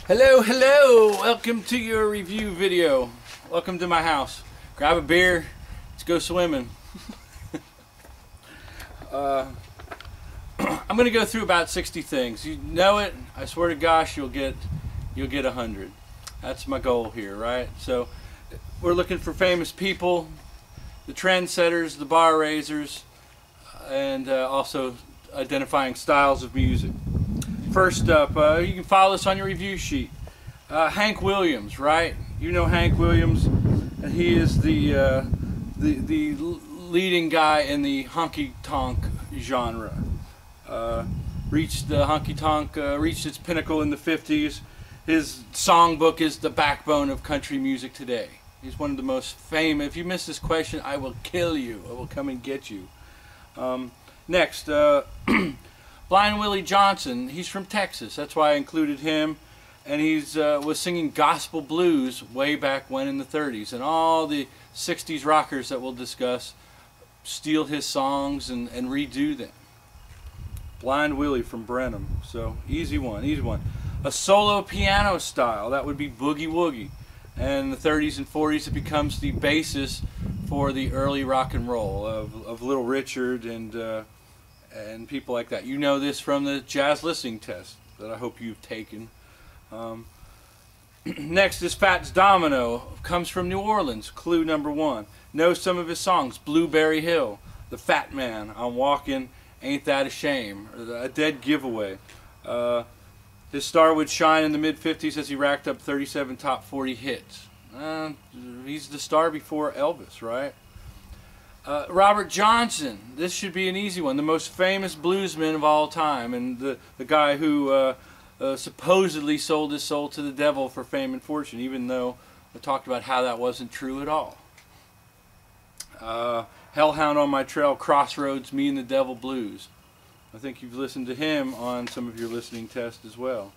Hello, hello! Welcome to your review video. Welcome to my house. Grab a beer. Let's go swimming. I'm going to go through about 60 things. You know it. I swear to gosh, you'll get 100. That's my goal here, right? So we're looking for famous people, the trendsetters, the bar raisers, and also identifying styles of music. First up, you can follow us on your review sheet. Hank Williams, right? You know Hank Williams, and he is the leading guy in the honky-tonk genre. Reached its pinnacle in the 50s. His songbook is the backbone of country music today. He's one of the most famous. If you miss this question, I will kill you. I will come and get you. Next, Blind Willie Johnson. He's from Texas. That's why I included him. And he's was singing gospel blues way back when in the 30s. And all the 60s rockers that we'll discuss steal his songs and redo them. Blind Willie from Brenham. So easy one, easy one. A solo piano style, that would be Boogie Woogie. And in the 30s and 40s it becomes the basis for the early rock and roll of Little Richard and people like that. You know this from the jazz listening test that I hope you've taken. Next is Fats Domino. Comes from New Orleans. Clue number 1. Know some of his songs. Blueberry Hill, The Fat Man, I'm Walking, Ain't That a Shame, A Dead Giveaway. His star would shine in the mid-50s as he racked up 37 top 40 hits. He's the star before Elvis, right? Robert Johnson. This should be an easy one. The most famous bluesman of all time, and the guy who supposedly sold his soul to the devil for fame and fortune, even though I talked about how that wasn't true at all. Hellhound on My Trail, Crossroads, Me and the Devil Blues. I think you've listened to him on some of your listening tests as well.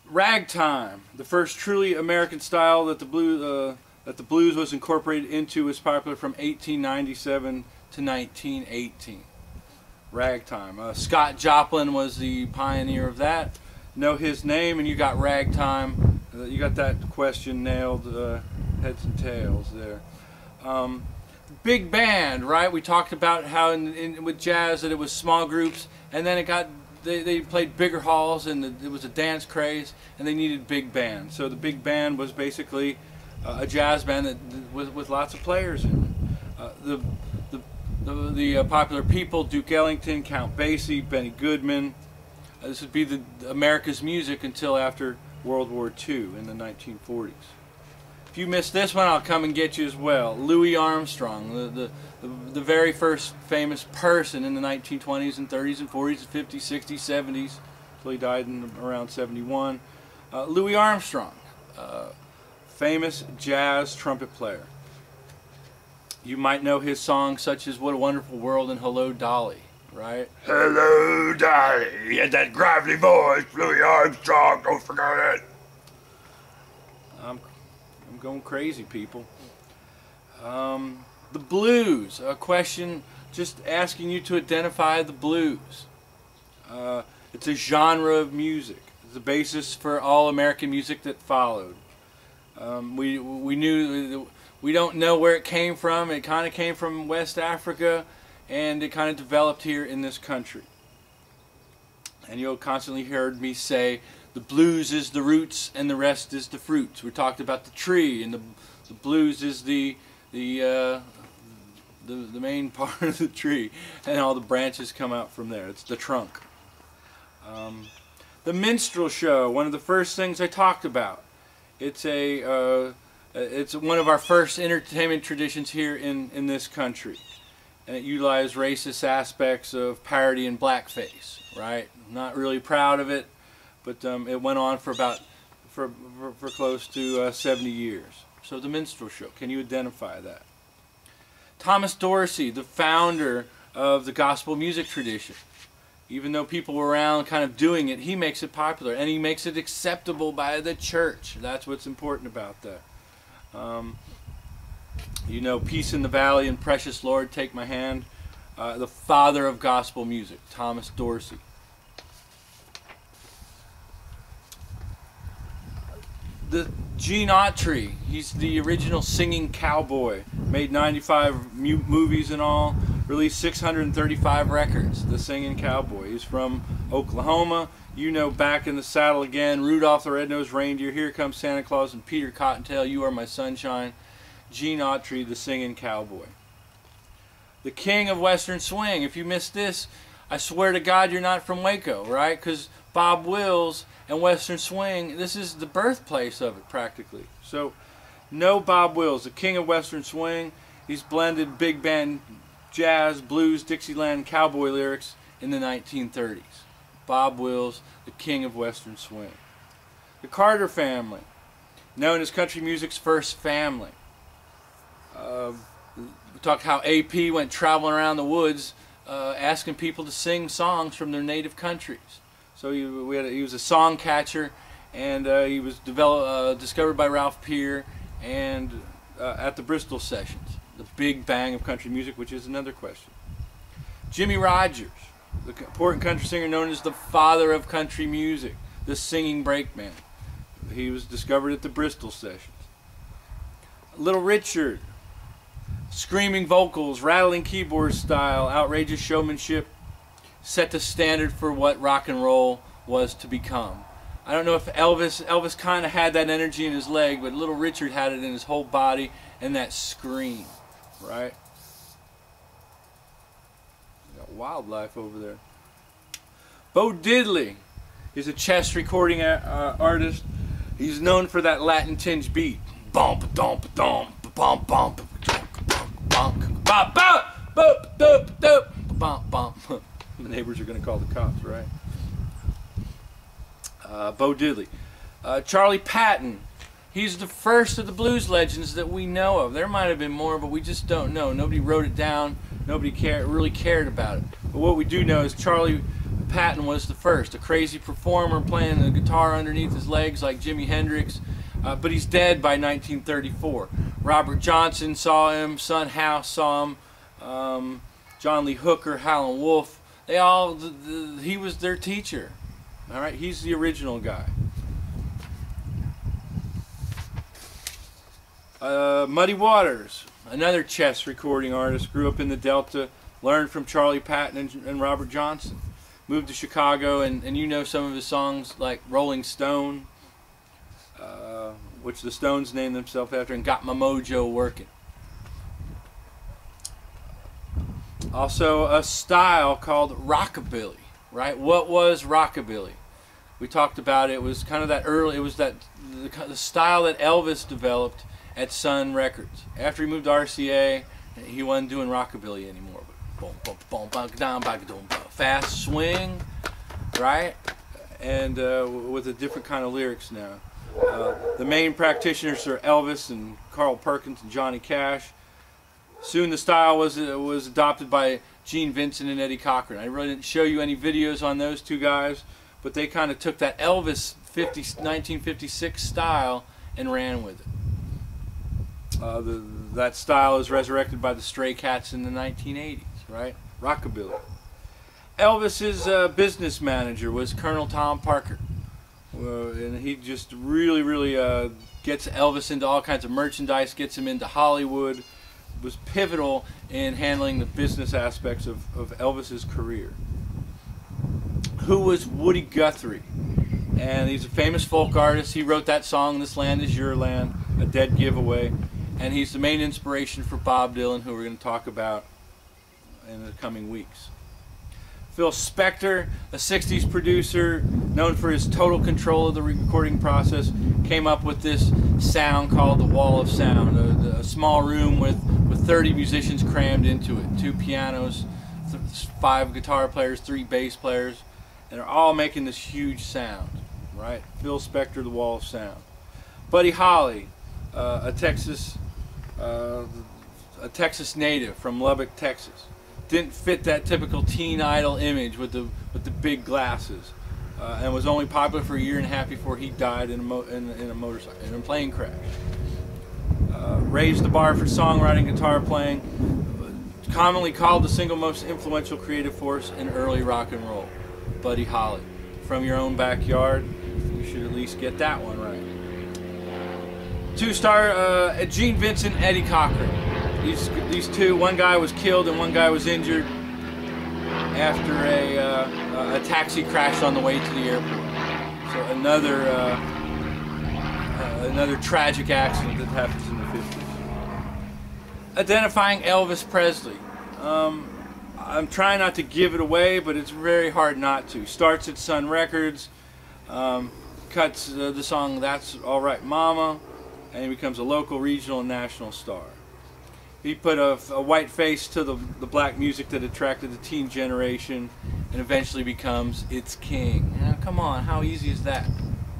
Ragtime, the first truly American style that the blues was incorporated into, was popular from 1897 to 1918. Ragtime. Scott Joplin was the pioneer of that. Know his name and you got Ragtime. You got that question nailed, heads and tails there. Big band, right? We talked about how with jazz that it was small groups, and then they played bigger halls, and it was a dance craze, and they needed big band. So the big band was basically a jazz band with lots of players in it. The popular people: Duke Ellington, Count Basie, Benny Goodman. This would be America's music until after World War II in the 1940s. If you missed this one, I'll come and get you as well. Louis Armstrong, the very first famous person in the 1920s and 30s and 40s and 50s, 60s, 70s, until he died in around 71. Louis Armstrong, famous jazz trumpet player. You might know his songs such as What a Wonderful World and Hello Dolly, right? Hello Dolly, he had that gravelly voice, Louis Armstrong, don't forget it. I'm going crazy, people. The blues, a question just asking you to identify the blues. It's a genre of music. It's the basis for all American music that followed. We don't know where it came from. It kind of came from West Africa, and it kind of developed here in this country. And you'll constantly heard me say, the blues is the roots and the rest is the fruits. We talked about the tree, and the blues is the main part of the tree, and all the branches come out from there. It's the trunk. The minstrel show, one of the first things I talked about. It's one of our first entertainment traditions here in this country, and it utilized racist aspects of parody and blackface. Right? Not really proud of it. But it went on for close to 70 years. So the minstrel show, can you identify that? Thomas Dorsey, the founder of the gospel music tradition. Even though people were around kind of doing it, he makes it popular, and he makes it acceptable by the church. That's what's important about that. You know, Peace in the Valley and Precious Lord, Take My Hand. The father of gospel music, Thomas Dorsey. The Gene Autry, he's the original singing cowboy. Made 95 movies in all, released 635 records. The singing cowboy. He's from Oklahoma. You know, Back in the Saddle Again, Rudolph the Red-Nosed Reindeer, Here Comes Santa Claus, and Peter Cottontail, You Are My Sunshine. Gene Autry, the singing cowboy. The king of Western swing. If you missed this, I swear to God you're not from Waco, right? Because Bob Wills and Western swing, this is the birthplace of it practically. So, no Bob Wills, the king of Western swing. He's blended big band jazz, blues, Dixieland, cowboy lyrics in the 1930s. Bob Wills, the king of Western swing. The Carter family, known as country music's first family. We talked how AP went traveling around the woods asking people to sing songs from their native countries. So he was a song catcher, and he was discovered by Ralph Peer and at the Bristol Sessions, the big bang of country music, which is another question. Jimmy Rogers, the important country singer known as the father of country music, the singing brakeman. He was discovered at the Bristol Sessions. Little Richard, screaming vocals, rattling keyboard style, outrageous showmanship, set the standard for what rock and roll was to become. I don't know if Elvis kind of had that energy in his leg, but Little Richard had it in his whole body, and that scream, right? Got wildlife over there. Bo Diddley is a chess recording artist. He's known for that Latin tinge beat. Bump, dump, dump, bump, bump, bump, bump, bump, bump. The neighbors are going to call the cops, right? Bo Diddley. Charlie Patton. He's the first of the blues legends that we know of. There might have been more, but we just don't know. Nobody wrote it down. Nobody really cared about it. But what we do know is Charlie Patton was the first. A crazy performer playing the guitar underneath his legs like Jimi Hendrix. But he's dead by 1934. Robert Johnson saw him. Son House saw him. John Lee Hooker, Howlin' Wolf. They all, he was their teacher. All right, he's the original guy. Muddy Waters, another chess recording artist, grew up in the Delta, learned from Charlie Patton and Robert Johnson. Moved to Chicago, and you know some of his songs like Rolling Stone, which the Stones named themselves after, and Got My Mojo Working. Also a style called rockabilly, right? What was rockabilly? We talked about it. It was kind of that early, it was that the style that Elvis developed at Sun Records. After he moved to RCA, he wasn't doing rockabilly anymore. Fast swing, right? And with a different kind of lyrics now. The main practitioners are Elvis and Carl Perkins and Johnny Cash. Soon the style was adopted by Gene Vincent and Eddie Cochran. I really didn't show you any videos on those two guys, but they kind of took that Elvis 1956 style and ran with it. That style is resurrected by the Stray Cats in the 1980s, right? Rockabilly. Elvis's business manager was Colonel Tom Parker. And he just really gets Elvis into all kinds of merchandise, gets him into Hollywood, was pivotal in handling the business aspects of Elvis's career. Who was Woody Guthrie? And he's a famous folk artist. He wrote that song, This Land Is Your Land, a dead giveaway. And he's the main inspiration for Bob Dylan, who we're going to talk about in the coming weeks. Phil Spector, a 60s producer known for his total control of the recording process, came up with this sound called the Wall of Sound, a small room with 30 musicians crammed into it, 2 pianos, 5 guitar players, 3 bass players, and they're all making this huge sound, right? Phil Spector, the Wall of Sound. Buddy Holly, a Texas native from Lubbock, Texas. Didn't fit that typical teen idol image with the big glasses, and was only popular for a year and a half before he died in a plane crash. Raised the bar for songwriting, guitar playing, commonly called the single most influential creative force in early rock and roll. Buddy Holly. From your own backyard, you should at least get that one right. Two-star Gene Vincent, Eddie Cochran. These two, one guy was killed and one guy was injured after a taxi crashed on the way to the airport. So another tragic accident that happens in the 50s. Identifying Elvis Presley. I'm trying not to give it away, but it's very hard not to. Starts at Sun Records, cuts the song "That's All Right Mama," and he becomes a local, regional, and national star. He put a white face to the black music that attracted the teen generation, and eventually becomes its king. Now, come on, how easy is that?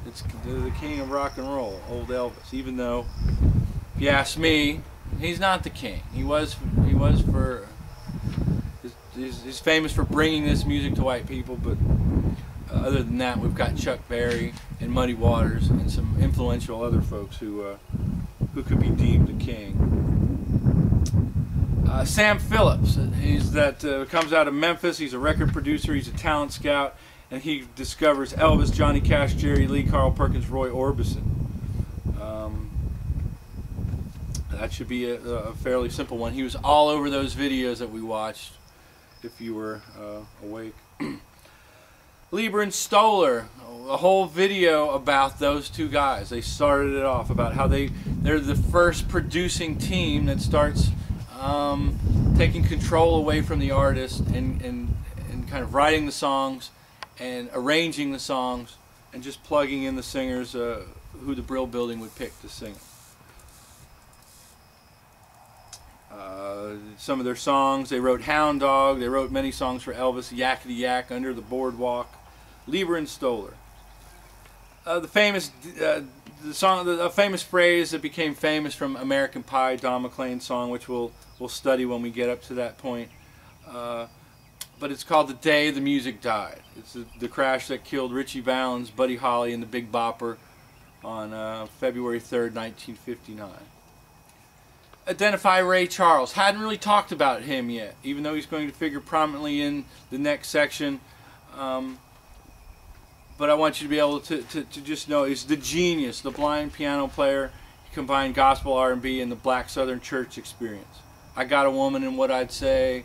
It's the king of rock and roll, old Elvis. Even though, if you ask me, he's not the king. He's famous for bringing this music to white people, but other than that, we've got Chuck Berry and Muddy Waters and some influential other folks who could be deemed the king. Sam Phillips, comes out of Memphis. He's a record producer, he's a talent scout, and he discovers Elvis, Johnny Cash, Jerry Lee, Carl Perkins, Roy Orbison. That should be a fairly simple one. He was all over those videos that we watched, if you were awake. Lieber and Stoller, a whole video about those two guys. They started it off about how they're the first producing team that starts taking control away from the artist and kind of writing the songs and arranging the songs and just plugging in the singers who the Brill Building would pick to sing. Some of their songs, they wrote Hound Dog, they wrote many songs for Elvis, Yakety Yak, Under the Boardwalk. Lieber and Stoller. A famous phrase that became famous from American Pie, Don McLean's song, which we'll study when we get up to that point. But it's called "The Day the Music Died." It's the crash that killed Ritchie Valens, Buddy Holly, and the Big Bopper on February 3rd, 1959. Identify Ray Charles. Hadn't really talked about him yet, even though he's going to figure prominently in the next section. But I want you to be able to just know he's the genius, the blind piano player. He combined gospel, R&B, and the black Southern church experience. "I Got a Woman in What I'd Say"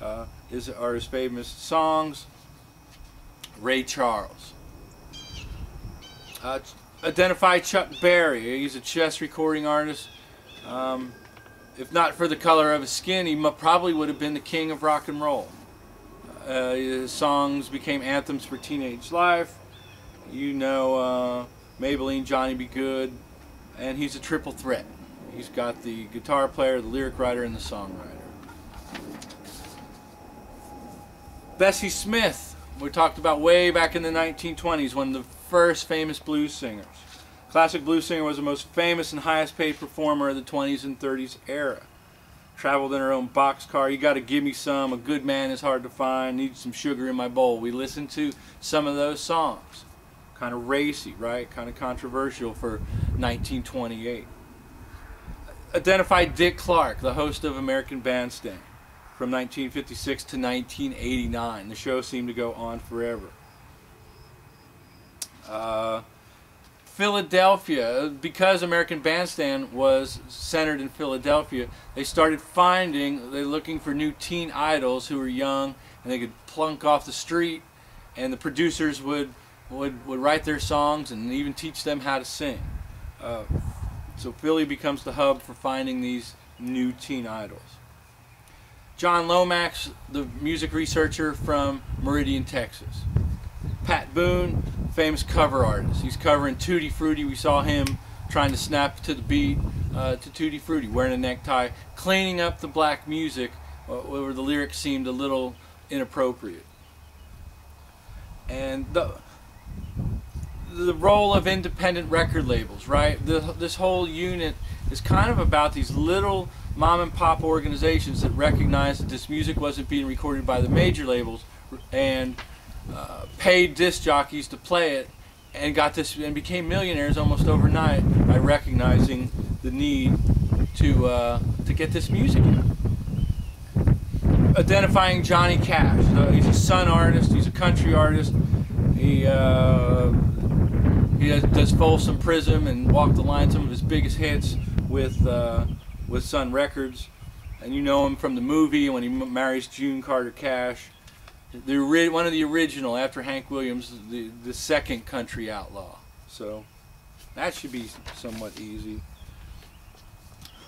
are his famous songs. Ray Charles. Identify Chuck Berry. He's a chess recording artist. If not for the color of his skin, he probably would have been the king of rock and roll. His songs became anthems for teenage life. You know Maybelline, Johnny B. Good, and he's a triple threat. He's got the guitar player, the lyric writer, and the songwriter. Bessie Smith, we talked about way back in the 1920s, one of the first famous blues singers. Classic blues singer, was the most famous and highest paid performer of the 20s and 30s era. Traveled in her own boxcar. "You Gotta Give Me Some," "A Good Man Is Hard to Find," "Need Some Sugar in My Bowl." We listened to some of those songs. Kind of racy, right? Kind of controversial for 1928. Identify Dick Clark, the host of American Bandstand, from 1956 to 1989. The show seemed to go on forever. Philadelphia, because American Bandstand was centered in Philadelphia, they started looking for new teen idols who were young and they could plunk off the street, and the producers would write their songs and even teach them how to sing. So Philly becomes the hub for finding these new teen idols. John Lomax, the music researcher from Meridian, Texas. Pat Boone, famous cover artist. He's covering Tutti Frutti. We saw him trying to snap to the beat to Tutti Frutti, wearing a necktie, cleaning up the black music where the lyrics seemed a little inappropriate. And the role of independent record labels, right? This whole unit is kind of about these little mom and pop organizations that recognized that this music wasn't being recorded by the major labels and paid disc jockeys to play it, and became millionaires almost overnight by recognizing the need to get this music in. Identifying Johnny Cash. He's a Sun artist. He's a country artist. He does Folsom Prism and Walk the Line, some of his biggest hits with Sun Records. And you know him from the movie when he marries June Carter Cash. One of the original, after Hank Williams, the second country outlaw. So that should be somewhat easy.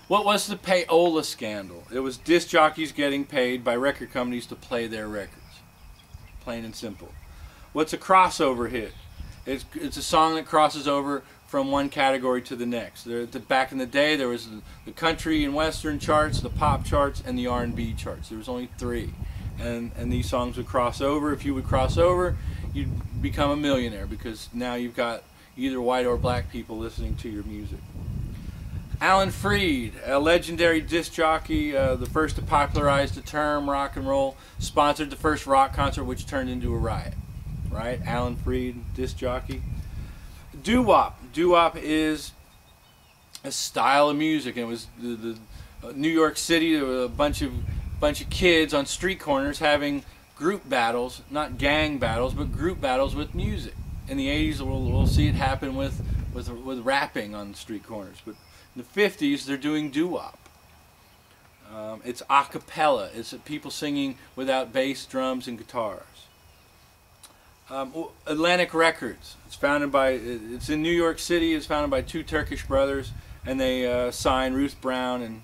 What was the payola scandal? It was disc jockeys getting paid by record companies to play their records. Plain and simple. What's a crossover hit? It's a song that crosses over from one category to the next. Back in the day, there was the country and western charts, the pop charts, and the R&B charts. There was only 3. And these songs would cross over. If you would cross over, you'd become a millionaire, because now you've got either white or black people listening to your music. Alan Freed, a legendary disc jockey, the first to popularize the term rock and roll, sponsored the first rock concert, which turned into a riot. Right? Alan Freed, disc jockey. Doo-wop. Doo-wop is a style of music. And it was the New York City. There were a bunch of kids on street corners having group battles, not gang battles, but group battles with music. In the 80s, we'll see it happen with rapping on street corners. But in the 50s, they're doing doo-wop. It's a cappella. It's people singing without bass, drums, and guitars. Atlantic Records. It's in New York City. It's founded by 2 Turkish brothers, and they signed Ruth Brown and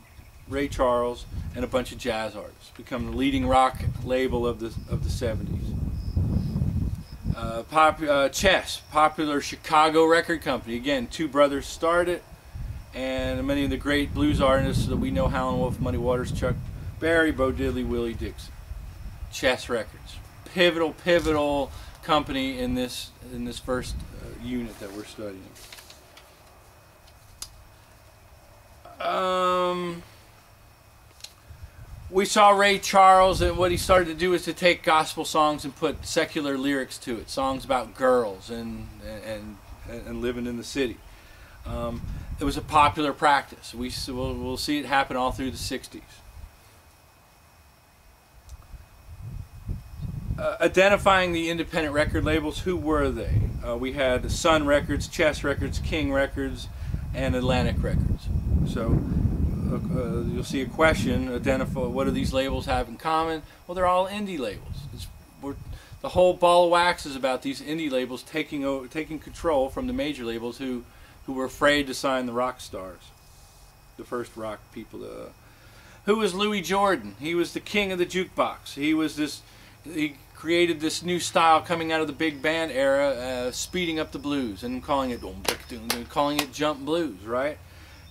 Ray Charles and a bunch of jazz artists. Become the leading rock label of the 70s. Chess, popular Chicago record company. Again, 2 brothers started it, and many of the great blues artists that we know: Howlin' Wolf, Muddy Waters, Chuck Berry, Bo Diddley, Willie Dixon. Chess Records, pivotal company in this first unit that we're studying. We saw Ray Charles, and what he started to do is to take gospel songs and put secular lyrics to it, songs about girls and living in the city. It was a popular practice. We'll see it happen all through the 60s. Identifying the independent record labels, who were they? We had Sun Records, Chess Records, King Records, and Atlantic Records. So you'll see a question, identify what do these labels have in common? Well, they're all indie labels. The whole ball of wax is about these indie labels taking control from the major labels who were afraid to sign the rock stars, the first rock people. Who was Louis Jordan? He was the king of the jukebox. He created this new style coming out of the big band era, speeding up the blues and calling it jump blues, right?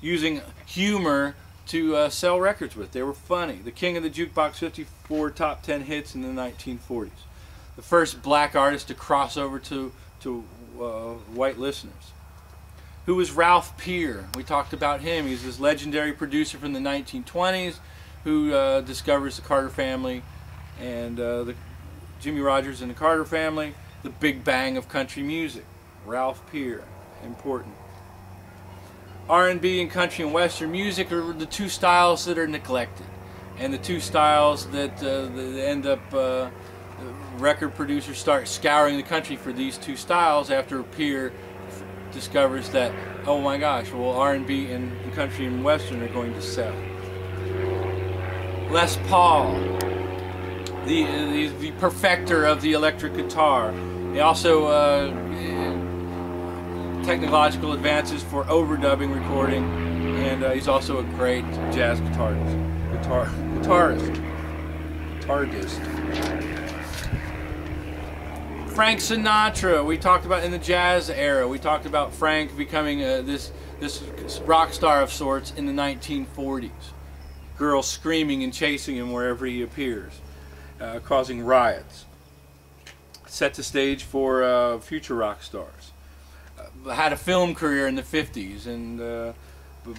Using humor to sell records with. They were funny. The king of the jukebox, 54 top 10 hits in the 1940s. The first black artist to cross over to white listeners. Who was Ralph Peer? We talked about him. He's this legendary producer from the 1920s who discovers the Carter family and Jimmy Rogers and the Carter family, the big bang of country music. Ralph Peer, important. R&B and country and western music are the 2 styles that are neglected, and the 2 styles that end up record producers start scouring the country for these 2 styles after Peer discovers that, oh my gosh, well, R&B and country and western are going to sell. Les Paul, the perfecter of the electric guitar. He also technological advances for overdubbing recording, and he's also a great jazz guitarist. Frank Sinatra, we talked about in the jazz era. We talked about Frank becoming this rock star of sorts in the 1940s. Girls screaming and chasing him wherever he appears, causing riots. Set the stage for future rock stars. Had a film career in the 50s and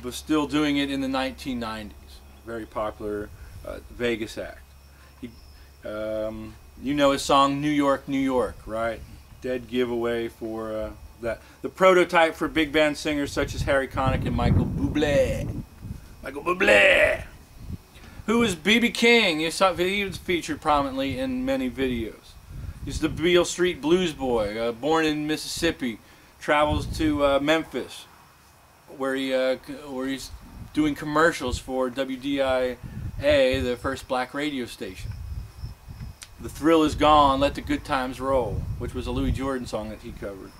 was still doing it in the 1990s. Very popular Vegas act. You know his song New York, New York, right? Dead giveaway for that. The prototype for big band singers such as Harry Connick and Michael Bublé. Michael Bublé! Who was B.B. King? He was featured prominently in many videos. He's the Beale Street Blues Boy, born in Mississippi, travels to Memphis, where he's doing commercials for WDIA, the first black radio station. The Thrill Is Gone, Let the Good Times Roll, which was a Louis Jordan song that he covered.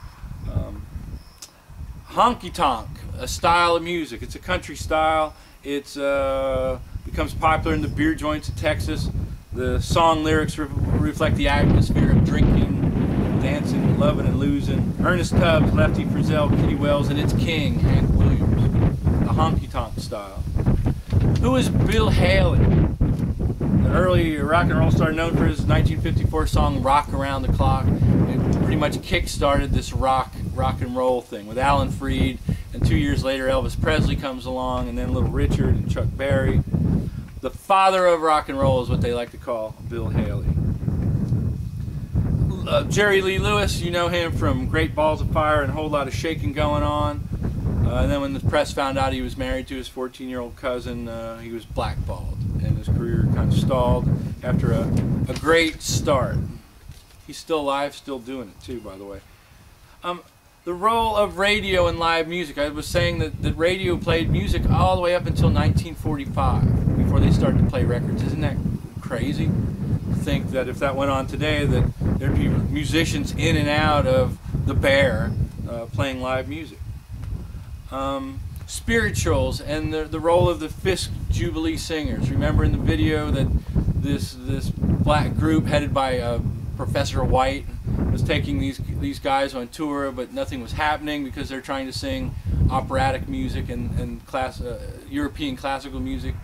Honky Tonk, a style of music. It's a country style. It's becomes popular in the beer joints of Texas. The song lyrics reflect the atmosphere of drinking, dancing, loving, and losing. Ernest Tubbs, Lefty Frizzell, Kitty Wells, and its king, Hank Williams. The honky tonk style. Who is Bill Haley? The early rock and roll star known for his 1954 song "Rock Around the Clock." It pretty much kick-started this rock and roll thing with Alan Freed, and 2 years later Elvis Presley comes along, and then Little Richard and Chuck Berry. The father of rock and roll is what they like to call Bill Haley. Jerry Lee Lewis, you know him from Great Balls of Fire and a whole lot of shaking going on. And then when the press found out he was married to his 14-year-old cousin, he was blackballed, and his career kind of stalled after a great start. He's still alive, still doing it too, by the way. The role of radio in live music. I was saying that radio played music all the way up until 1945, before they started to play records. Isn't that crazy? To think that if that went on today, that there'd be musicians in and out of the Bear playing live music. Spirituals and the role of the Fisk Jubilee Singers. Remember in the video that this black group headed by Professor White was taking these guys on tour, but nothing was happening because they're trying to sing operatic music and European classical music.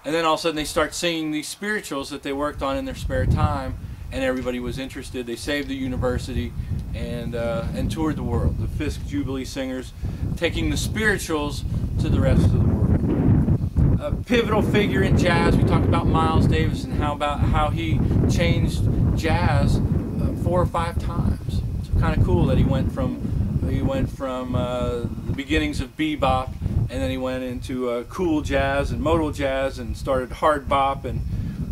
And then all of a sudden they start singing these spirituals that they worked on in their spare time, and everybody was interested. They saved the university and toured the world. The Fisk Jubilee Singers, taking the spirituals to the rest of the world. A pivotal figure in jazz. We talked about Miles Davis and how he changed jazz 4 or 5 times. It's kind of cool that he went from the beginnings of bebop, and then he went into cool jazz and modal jazz and started hard bop, and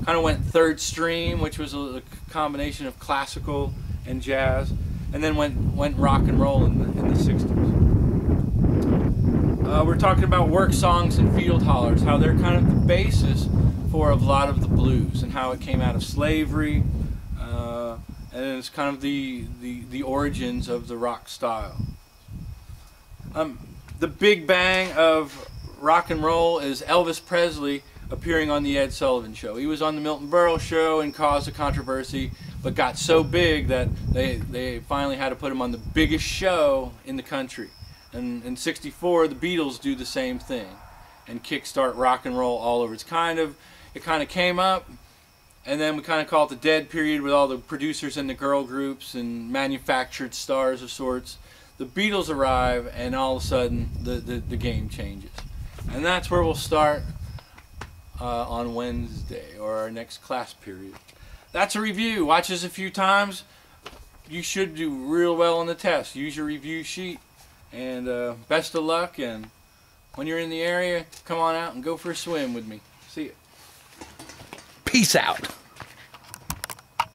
kind of went third stream, which was a combination of classical and jazz, and then went rock and roll in the 60s. We're talking about work songs and field hollers, how they're kind of the basis for a lot of the blues, and how it came out of slavery, and it's kind of the origins of the rock style. The big bang of rock and roll is Elvis Presley appearing on the Ed Sullivan Show. He was on the Milton Berle Show and caused a controversy, but got so big that they finally had to put him on the biggest show in the country. And in '64, the Beatles do the same thing and kickstart rock and roll all over. It kind of came up, and then we kind of call it the dead period with all the producers and the girl groups and manufactured stars of sorts. The Beatles arrive, and all of a sudden the game changes. And that's where we'll start on Wednesday, or our next class period. That's a review. Watch this a few times. You should do real well on the test. Use your review sheet. And best of luck, and when you're in the area, come on out and go for a swim with me. See ya. Peace out.